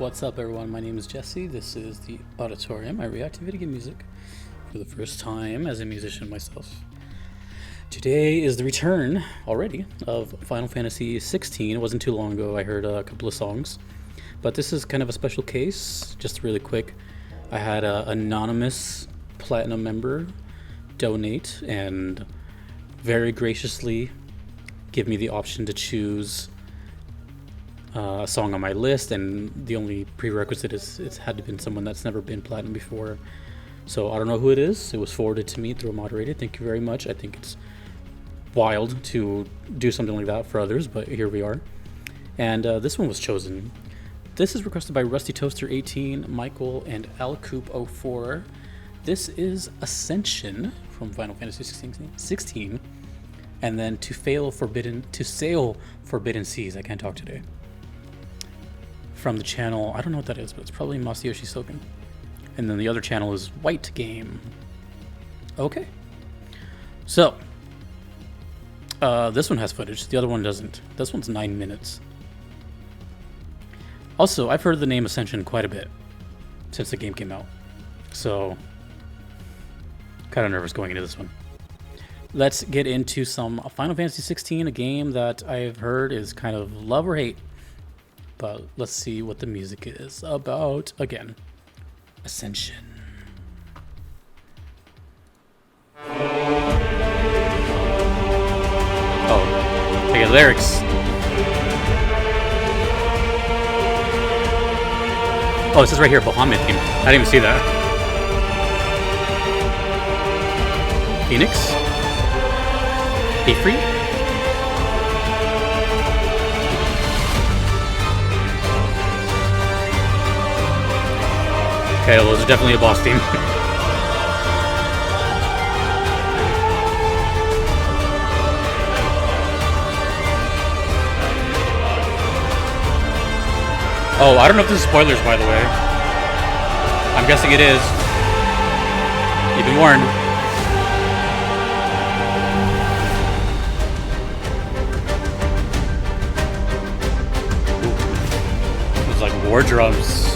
What's up, everyone? My name is Jesse. This is the Auditorium. I react to video game music for the first time as a musician myself. Today is the return already of Final Fantasy XVI. It wasn't too long ago I heard a couple of songs, but this is kind of a special case. Just really quick, I had an anonymous platinum member donate and very graciously give me the option to choose a song on my list, and the only prerequisite is it's had to be someone that's never been platinum before. So I don't know who it is. It was forwarded to me through a moderator. Thank you very much. I think it's wild to do something like that for others, but here we are. And this one was chosen. This is requested by Rusty Toaster 18, Michael, and Alcoop 04. This is Ascension from Final Fantasy 16, and then to sail forbidden seas. I can't talk today. From the channel, I don't know what that is, but it's probably Masayoshi Soken. And then the other channel is White Game. Okay. So, this one has footage. The other one doesn't. This one's 9 minutes. Also, I've heard the name Ascension quite a bit since the game came out. So, kind of nervous going into this one. Let's get into some Final Fantasy 16, a game that I've heard is kind of love or hate. But let's see what the music is about again. Ascension. Oh, I got lyrics. Oh, it says right here, Bahamut theme. I didn't even see that. Phoenix? Be free? Okay, well, those are definitely a boss theme. Oh, I don't know if this is spoilers, by the way. I'm guessing it is. You've been warned. Ooh. It's like war drums.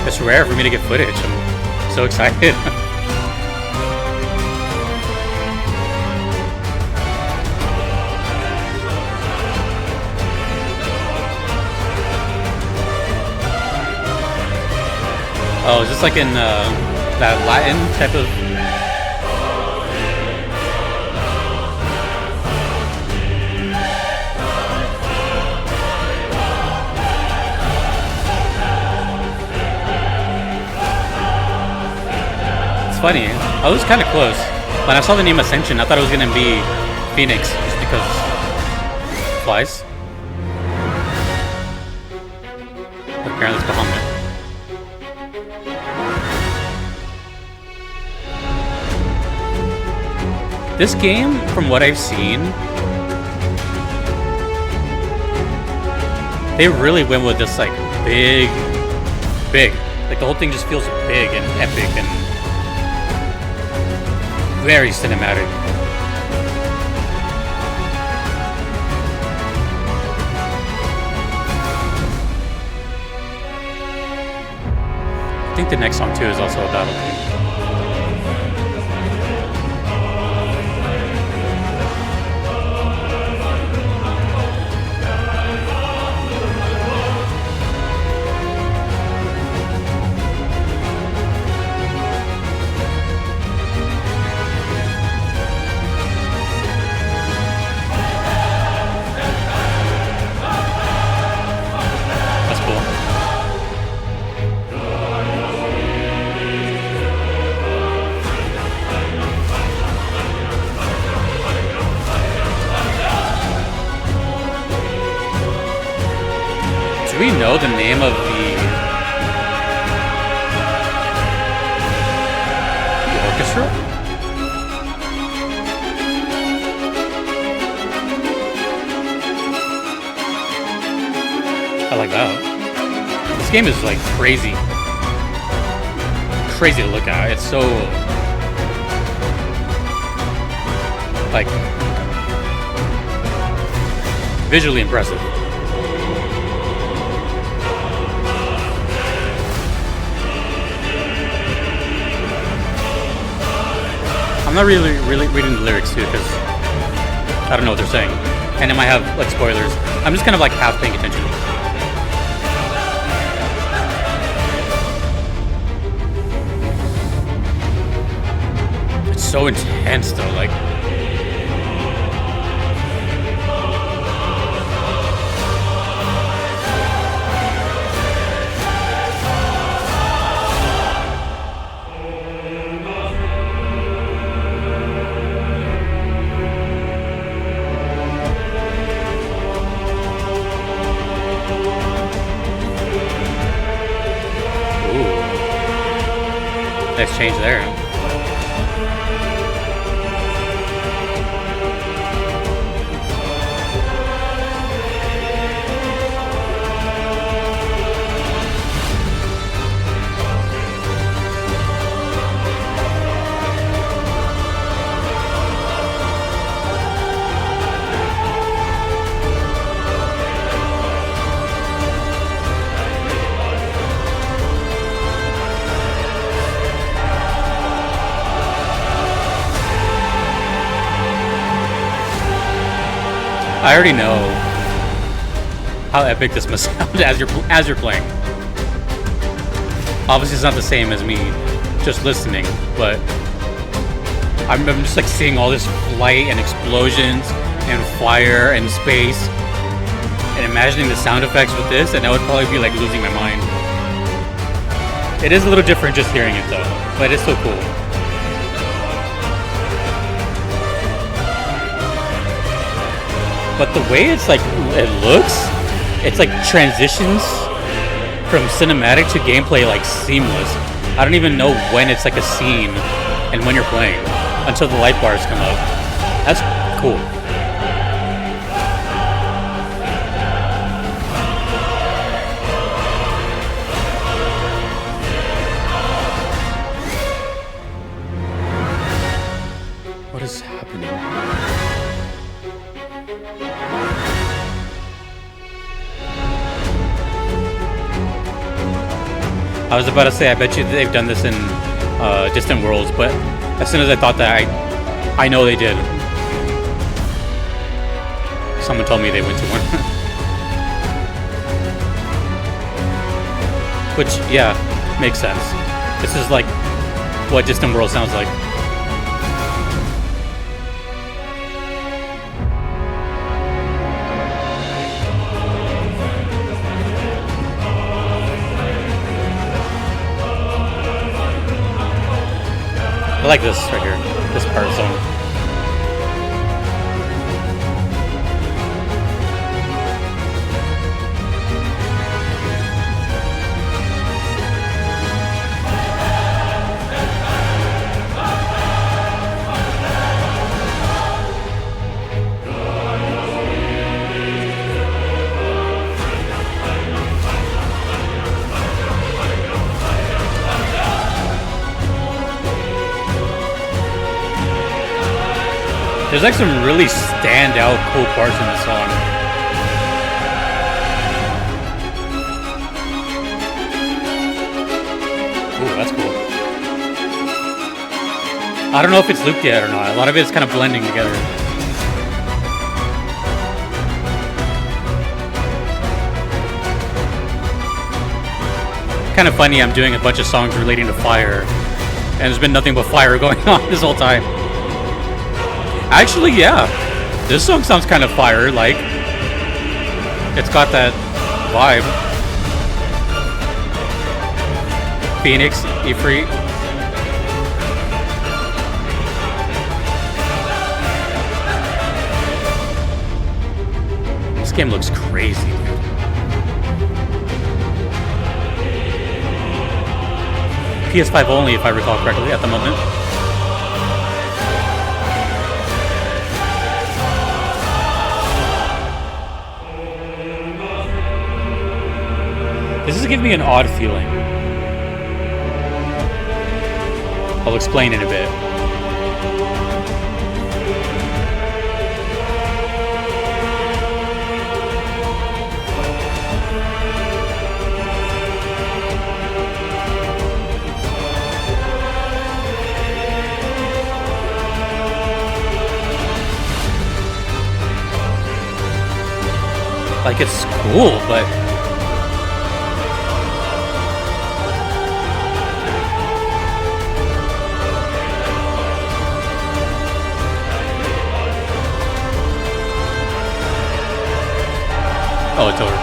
It's rare for me to get footage. I'm so excited. Oh, is this like in that Latin type of... Funny, I was kind of close. When I saw the name Ascension, I thought it was gonna be Phoenix, just because flies. But apparently it's Bahamut. This game, from what I've seen, they really went with this like big. Like the whole thing just feels big and epic and very cinematic. I think the next song too is also a battle theme. Do we know the name of the orchestra? I like that. This game is like crazy to look at. It's so like visually impressive. I'm not really reading the lyrics too, because I don't know what they're saying, and it might have like spoilers. I'm just kind of like half paying attention. It's so intense though, like. Nice change there. I already know how epic this must sound as you're playing. Obviously, it's not the same as me just listening, but I'm just like seeing all this light and explosions and fire and space, and imagining the sound effects with this, and I would probably be like losing my mind. It is a little different just hearing it though, but it's still cool. But the way it looks, it's like transitions from cinematic to gameplay like seamless. I don't even know when it's like a scene and when you're playing until the light bars come up. That's cool. What is happening? I was about to say, I bet you they've done this in Distant Worlds, but as soon as I thought that, I know they did. Someone told me they went to one. Which, yeah, makes sense. This is like what Distant World sounds like. I like this right here, this part zone. There's like some really standout cool parts in this song. Ooh, that's cool. I don't know if it's looped yet or not. A lot of it's kind of blending together. Kind of funny, I'm doing a bunch of songs relating to fire, and there's been nothing but fire going on this whole time. Actually, yeah, this song sounds kind of fire-like. It's got that vibe. Phoenix, Ifrit. This game looks crazy, dude. PS5 only, if I recall correctly, at the moment. This is giving me an odd feeling. I'll explain in a bit. Like, it's cool, but oh, it's over.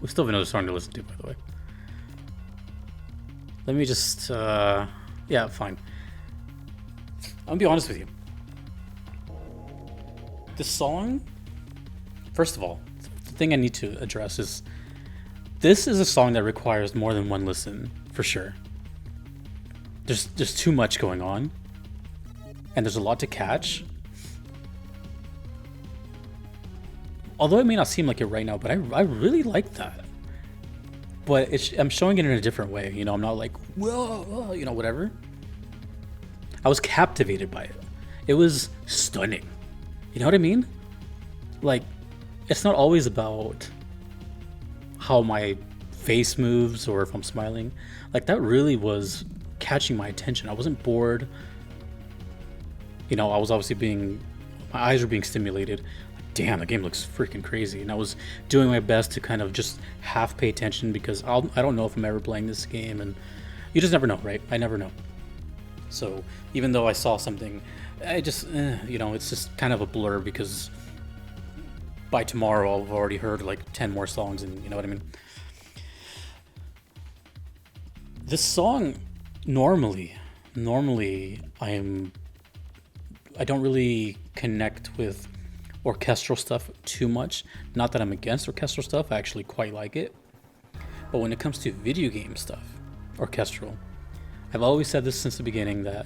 We still have another song to listen to, by the way. Let me just, yeah, fine. I'm gonna be honest with you. This song, first of all, the thing I need to address is this is a song that requires more than one listen, for sure. There's too much going on, and there's a lot to catch. Although it may not seem like it right now, but I really like that. But I'm showing it in a different way. You know, I'm not like, whoa, you know, whatever. I was captivated by it. It was stunning. You know what I mean? Like, it's not always about how my face moves or if I'm smiling. Like, that really was catching my attention. I wasn't bored. You know, I was obviously my eyes were being stimulated. Damn, the game looks freaking crazy. And I was doing my best to kind of just half pay attention because I don't know if I'm ever playing this game, and you just never know, right? I never know. So even though I saw something, I just, you know, it's just kind of a blur because by tomorrow I've already heard like 10 more songs, and you know what I mean? This song, normally I don't really connect with orchestral stuff too much. Not that I'm against orchestral stuff, I actually quite like it. But when it comes to video game stuff, orchestral, I've always said this since the beginning that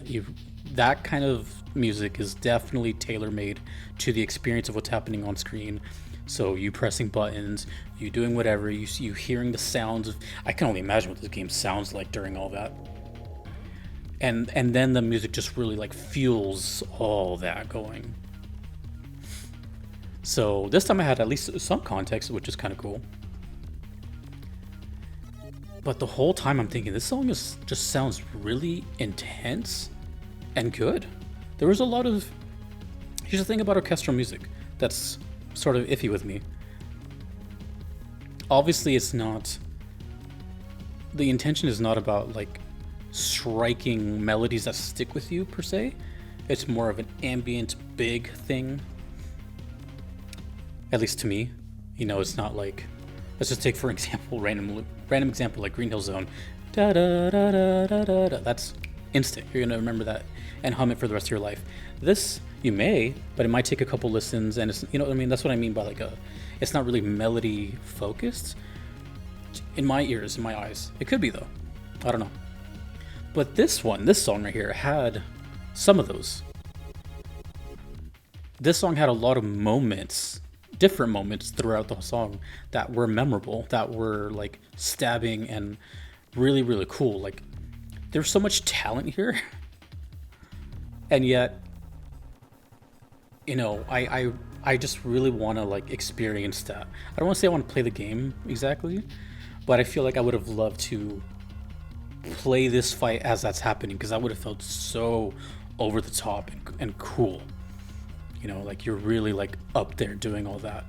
that kind of music is definitely tailor-made to the experience of what's happening on screen. So you pressing buttons, you doing whatever, you hearing the sounds of, I can only imagine what this game sounds like during all that. And then the music just really like fuels all that going. So this time I had at least some context, which is kind of cool. But the whole time I'm thinking, this song just sounds really intense and good. There was a lot of... Here's the thing about orchestral music that's sort of iffy with me. Obviously, it's not... The intention is not about, like, striking melodies that stick with you, per se. It's more of an ambient, big thing. At least to me. You know, it's not like... Let's just take, for example, random example like Green Hill Zone. Da da da da da da da. That's instant. You're gonna remember that and hum it for the rest of your life. This you may, but it might take a couple listens, and it's, you know what I mean. That's what I mean by like it's not really melody focused. In my ears, in my eyes, it could be though. I don't know. But this song right here had some of those. This song had a lot of moments. Different moments throughout the song that were memorable, that were like stabbing and really, really cool. Like, there's so much talent here, and yet, you know, I just really want to like experience that. I don't want to say I want to play the game exactly, but I feel like I would have loved to play this fight as that's happening, because that would have felt so over the top and cool. You know, like you're really like up there doing all that.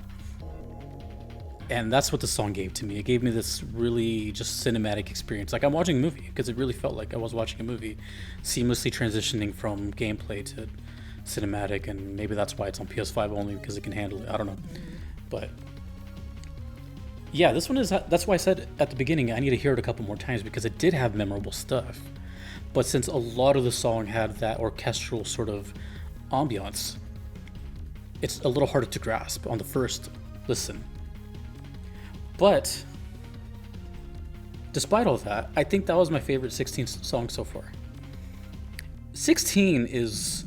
And that's what the song gave to me. It gave me this really just cinematic experience. Like I'm watching a movie, because it really felt like I was watching a movie, seamlessly transitioning from gameplay to cinematic. And maybe that's why it's on PS5 only, because it can handle it. I don't know. But yeah, this one is, that's why I said at the beginning, I need to hear it a couple more times, because it did have memorable stuff. But since a lot of the song had that orchestral sort of ambiance, it's a little harder to grasp on the first listen. But despite all that, I think that was my favorite 16 song so far. 16 is...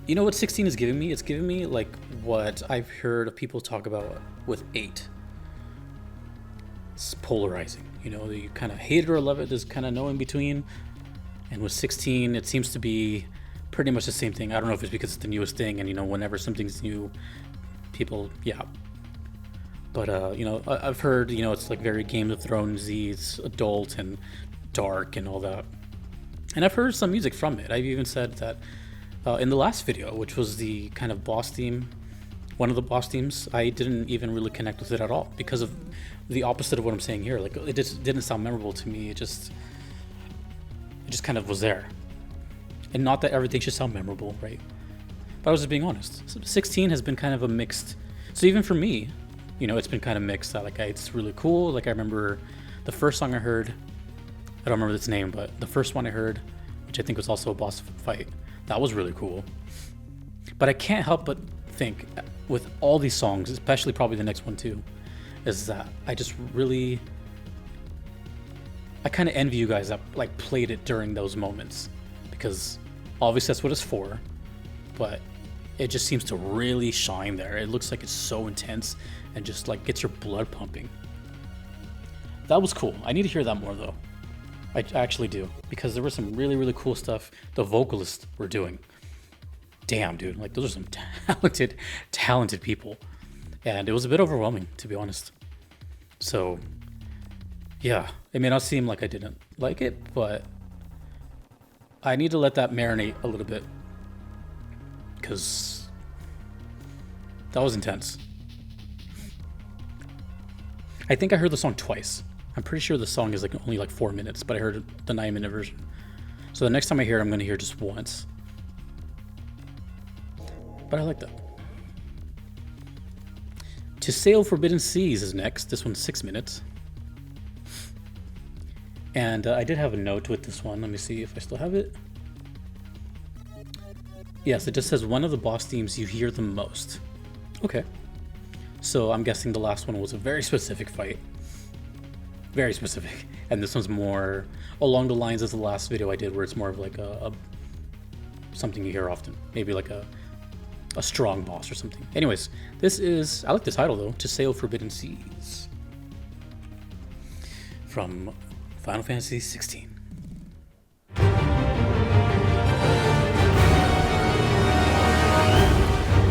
You know what 16 is giving me? It's giving me like what I've heard of people talk about with 8. It's polarizing. You know, you kind of hate it or love it. There's kind of no in between. And with 16, it seems to be pretty much the same thing. I don't know if it's because it's the newest thing, and whenever something's new, people, yeah. But I've heard it's like very Game of Thrones-y, it's adult and dark and all that. And I've heard some music from it. I've even said that in the last video, which was the kind of boss theme, one of the boss themes, I didn't even really connect with it at all because of the opposite of what I'm saying here. Like, it just didn't sound memorable to me. It just kind of was there. And not that everything should sound memorable, right? But I was just being honest. 16 has been kind of a mixed. So even for me, it's been kind of mixed. Like, it's really cool. Like, I remember the first song I heard. I don't remember its name, but the first one I heard, which I think was also a boss fight, that was really cool. But I can't help but think with all these songs, especially probably the next one too, is that I kind of envy you guys that like played it during those moments, because obviously that's what it's for, but it just seems to really shine there. It looks like it's so intense and just like gets your blood pumping. That was cool. I need to hear that more though. I actually do, because there was some really, really cool stuff the vocalists were doing. Damn, dude, like those are some talented people. And it was a bit overwhelming, to be honest. So, yeah, it may not seem like I didn't like it, but I need to let that marinate a little bit, because that was intense. I think I heard the song twice. I'm pretty sure the song is like only like 4 minutes, but I heard the 9-minute version. So the next time I hear it, I'm going to hear just once. But I like that. To Sail Forbidden Seas is next. This one's 6 minutes. And I did have a note with this one. Let me see if I still have it. Yes, it just says one of the boss themes you hear the most. Okay. So I'm guessing the last one was a very specific fight. Very specific. And this one's more along the lines of the last video I did, where it's more of like a something you hear often. Maybe like a strong boss or something. Anyways, this is, I like the title though, To Sail Forbidden Seas, from Final Fantasy XVI.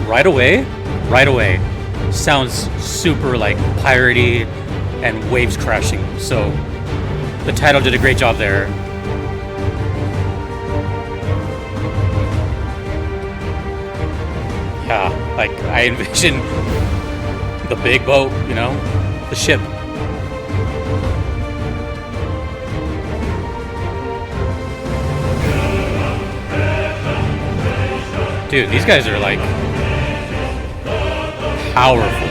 Right away, sounds super like piratey and waves crashing. So the title did a great job there. Yeah, like I envision the big boat, the ship. Dude, these guys are like powerful.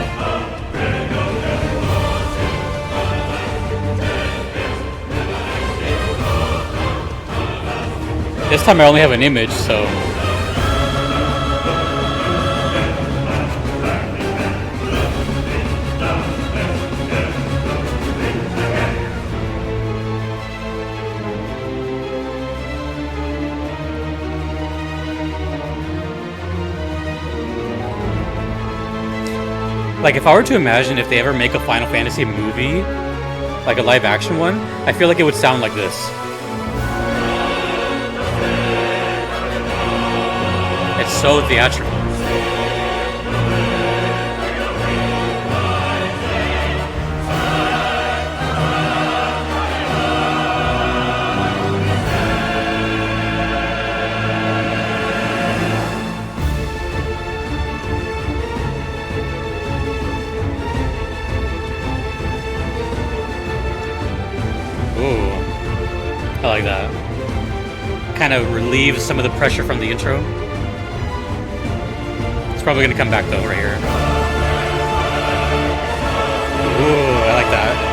This time I only have an image, so like if I were to imagine if they ever make a Final Fantasy movie, like a live action one, I feel like it would sound like this. It's so theatrical. I like that. Kind of relieves some of the pressure from the intro. It's probably going to come back though right here. Ooh, I like that.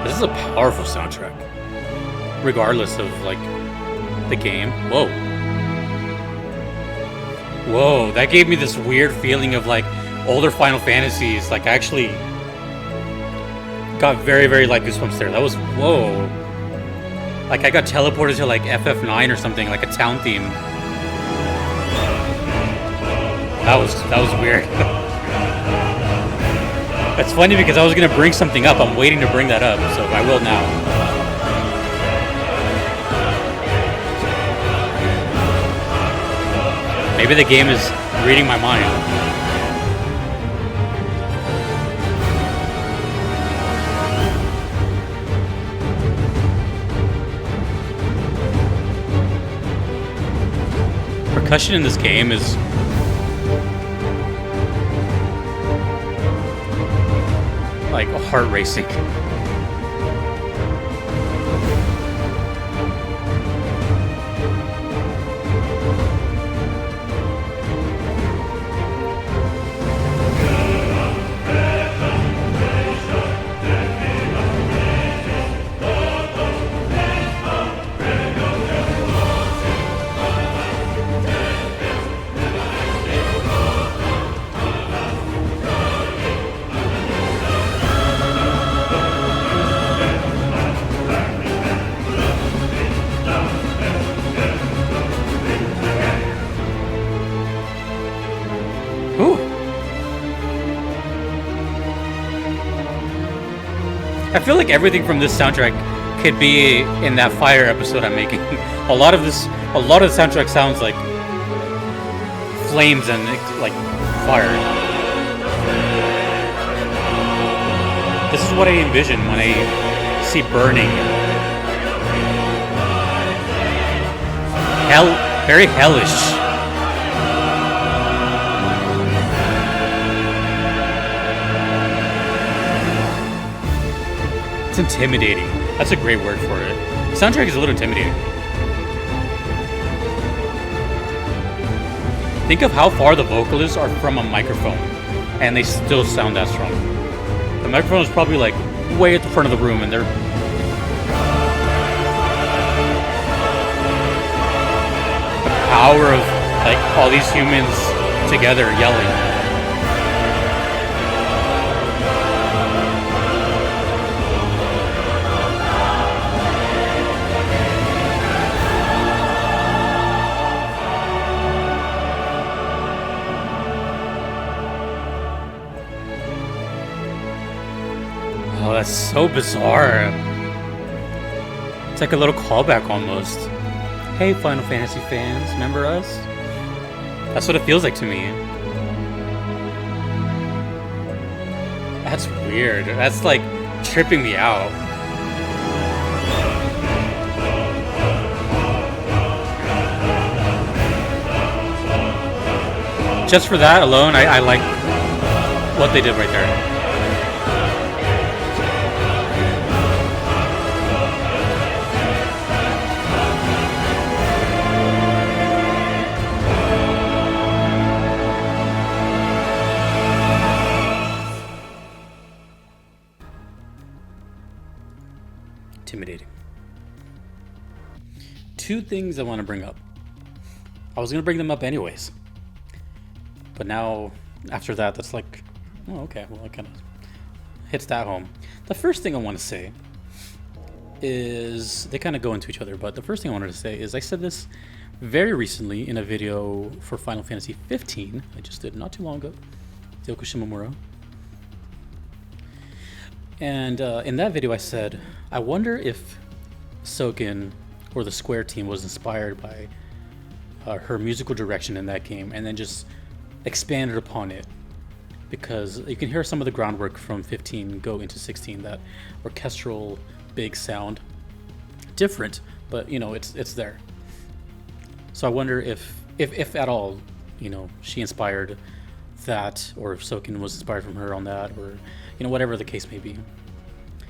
This is a powerful soundtrack, regardless of like the game. Whoa, that gave me this weird feeling of like older Final Fantasies. Like I actually got very, very like goosebumps there. That was, whoa. Like I got teleported to like FF9 or something, like a town theme. That was weird. It's funny because I was gonna bring something up. I'm waiting to bring that up, so I will now. Maybe the game is reading my mind. Percussion in this game is like heart racing. I feel like everything from this soundtrack could be in that Fire episode I'm making. a lot of the soundtrack sounds like flames and like fire. This is what I envision when I see burning. Hell, very hellish. It's intimidating. That's a great word for it. The soundtrack is a little intimidating. Think of how far the vocalists are from a microphone, and they still sound that strong. The microphone is probably like way at the front of the room, and they're the power of like all these humans together yelling. Oh, that's so bizarre. It's like a little callback almost. Hey, Final Fantasy fans, remember us? That's what it feels like to me. That's weird. That's like tripping me out. Just for that alone, I like what they did right there. Intimidating. Two things I want to bring up. I was going to bring them up anyways. But now, after that, that's like, oh, okay, well, it kind of hits that home. The first thing I want to say is, they kind of go into each other, but the first thing I wanted to say is I said this very recently in a video for Final Fantasy 15. I just did not too long ago. Yoko Shimomura. And in that video I said, I wonder if Soken or the Square team was inspired by her musical direction in that game and then just expanded upon it, because you can hear some of the groundwork from 15 go into 16, that orchestral big sound. Different, but you know, it's there. So I wonder if at all, you know, she inspired that, or if Soken was inspired from her on that, or you know, whatever the case may be.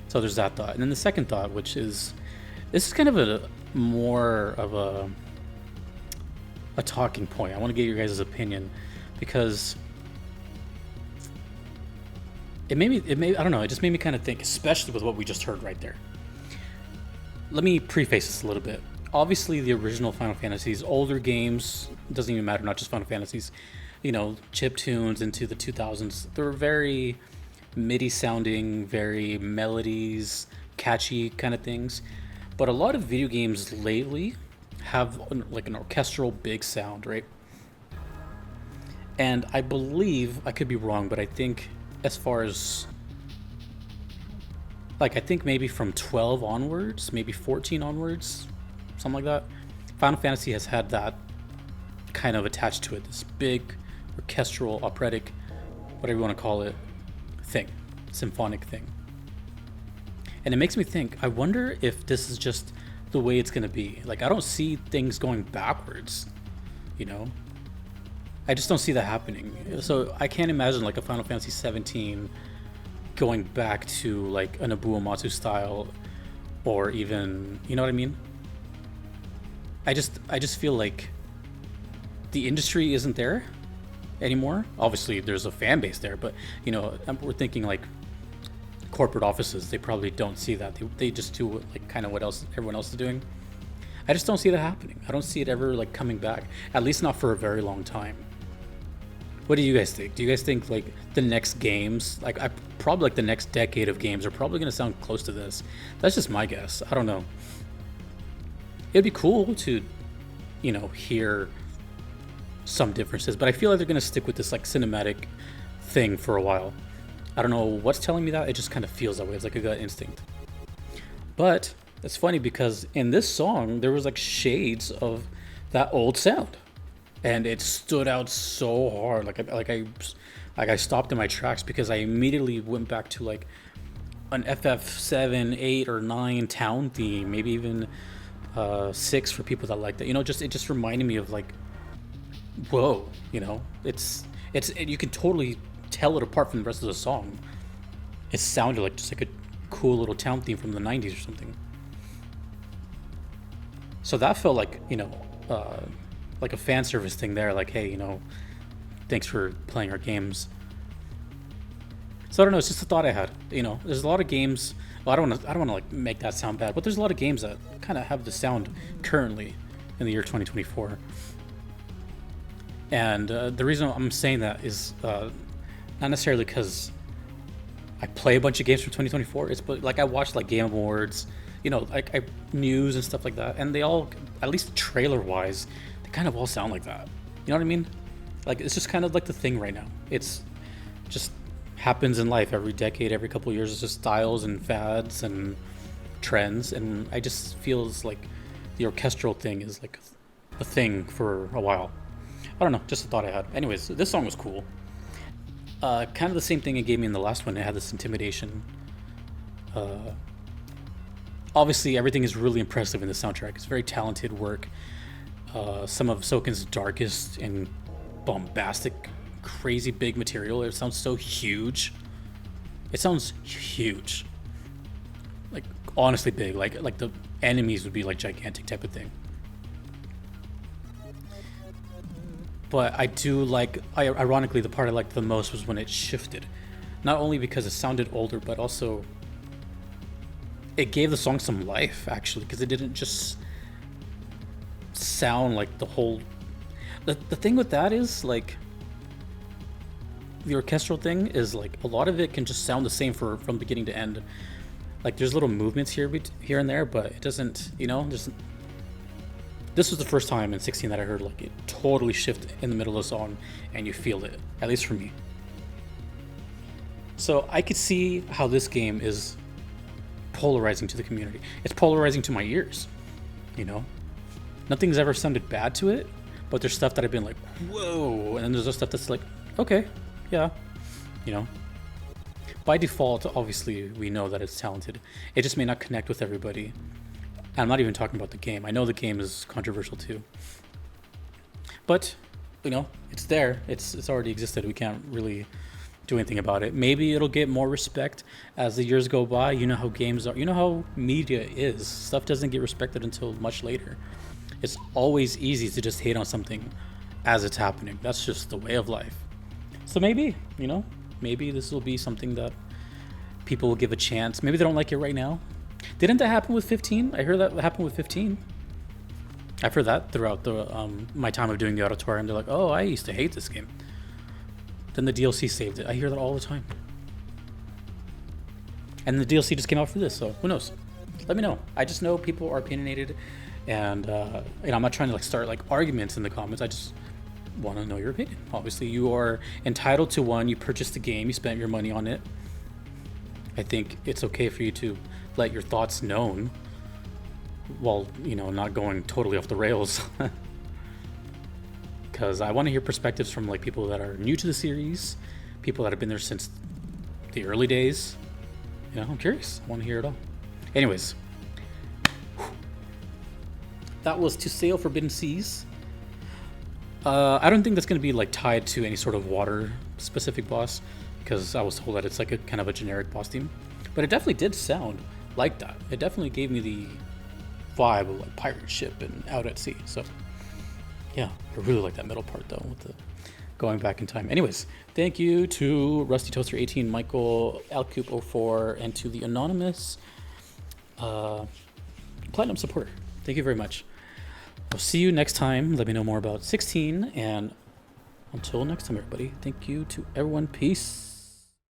So there's that thought. And then the second thought, which is, this is kind of a more of a talking point. I want to get your guys' opinion, because it I don't know, it just made me kind of think, especially with what we just heard right there. Let me preface this a little bit. Obviously, the original Final Fantasies, older games, doesn't even matter, not just Final Fantasies, you know, chip tunes into the 2000s, they were very MIDI sounding, very melodies, catchy kind of things. But a lot of video games lately have like an orchestral big sound, right? And I believe, I could be wrong, but I think as far as like, I think maybe from 12 onwards, maybe 14 onwards, something like that, Final Fantasy has had that kind of attached to it, this big orchestral, operatic, whatever you want to call it, thing, symphonic thing. And it makes me think, I wonder if this is just the way it's going to be. Like, I don't see things going backwards, you know? I just don't see that happening. So I can't imagine like a Final Fantasy 17 going back to like an Nobuo Uematsu style, or even, you know what I mean? I just feel like the industry isn't there anymore. Obviously there's a fan base there, but you know, we're thinking like corporate offices, they probably don't see that. They just do like kind of what else everyone else is doing. I just don't see that happening. I don't see it ever like coming back, at least not for a very long time. What do you guys think? Do you guys think like the next games, like probably like the next decade of games are probably going to sound close to this? That's just my guess. I don't know. It'd be cool to, you know, hear some differences, but I feel like they're going to stick with this like cinematic thing for a while. I don't know what's telling me that. It just kind of feels that way. It's like a gut instinct. But it's funny because in this song, there was like shades of that old sound. And it stood out so hard. I stopped in my tracks because I immediately went back to like an FF7, 8, or 9 town theme, maybe even 6 for people that like that. You know, it just reminded me of like, whoa, you know, you can totally tell it apart from the rest of the song. It sounded like just like a cool little town theme from the 90s or something. So that felt like, you know, like a fan service thing there, like, hey, you know, thanks for playing our games. So I don't know, it's just a thought I had. You know, there's a lot of games, well, I don't want to like make that sound bad, but there's a lot of games that kind of have the sound currently in the year 2024. And the reason I'm saying that is not necessarily because I play a bunch of games from 2024, it's but like I watched like Game Awards, you know, like news and stuff like that, and they all, at least trailer wise, kind of all sound like that. You know what I mean? Like, it's just kind of like the thing right now. It's just happens in life every decade, every couple of years. It's just styles and fads and trends, and I just feels like the orchestral thing is like a thing for a while. I don't know, just a thought I had. Anyways, this song was cool. Kind of the same thing it gave me in the last one. It had this intimidation. Obviously, everything is really impressive in the soundtrack. It's very talented work. Some of Soken's darkest and bombastic, crazy big material. It sounds so huge. It sounds huge. Like, honestly big. Like the enemies would be like gigantic type of thing. But I do like, ironically, the part I liked the most was when it shifted. Not only because it sounded older, but also it gave the song some life, actually, because it didn't just sound like the whole... The thing with that is, like, the orchestral thing is, like, a lot of it can just sound the same from beginning to end. Like, there's little movements here and there, but it doesn't, you know, just... This was the first time in 16 that I heard, like, it totally shift in the middle of the song, and you feel it, at least for me. So I could see how this game is polarizing to the community. It's polarizing to my ears, you know? Nothing's ever sounded bad to it, but there's stuff that I've been like, whoa, and then there's other stuff that's like, okay, yeah, you know. By default, obviously, we know that it's talented. It just may not connect with everybody. And I'm not even talking about the game. I know the game is controversial too. But, you know, it's there. It's already existed. We can't really do anything about it. Maybe it'll get more respect as the years go by. You know how games are. You know how media is. Stuff doesn't get respected until much later. It's always easy to just hate on something as it's happening. That's just the way of life. So maybe, you know, maybe this will be something that people will give a chance. Maybe they don't like it right now. Didn't that happen with 15? I heard that happened with 15. I've heard that throughout the my time of doing the auditorium. They're like, oh, I used to hate this game. Then the DLC saved it. I hear that all the time. And the DLC just came out for this, so who knows? let me know. I just know people are opinionated, and I'm not trying to like start like arguments in the comments. I just want to know your opinion. Obviously, you are entitled to one. You purchased the game. You spent your money on it. I think it's okay for you to let your thoughts known while, not going totally off the rails. Because I want to hear perspectives from like people that are new to the series, people that have been there since the early days. I'm curious. I want to hear it all. Anyways, that was To Sail Forbidden Seas. I don't think that's going to be like tied to any sort of water specific boss, because I was told that it's like a kind of a generic boss theme. But it definitely did sound like that. It definitely gave me the vibe of like pirate ship and out at sea. So yeah, I really like that middle part though, with the going back in time. Anyways, thank you to Rusty Toaster 18, Michael, Alcoop 04, and to the anonymous Platinum supporter. Thank you very much. I'll see you next time. Let me know more about 16, and until next time, everybody, thank you to everyone. Peace.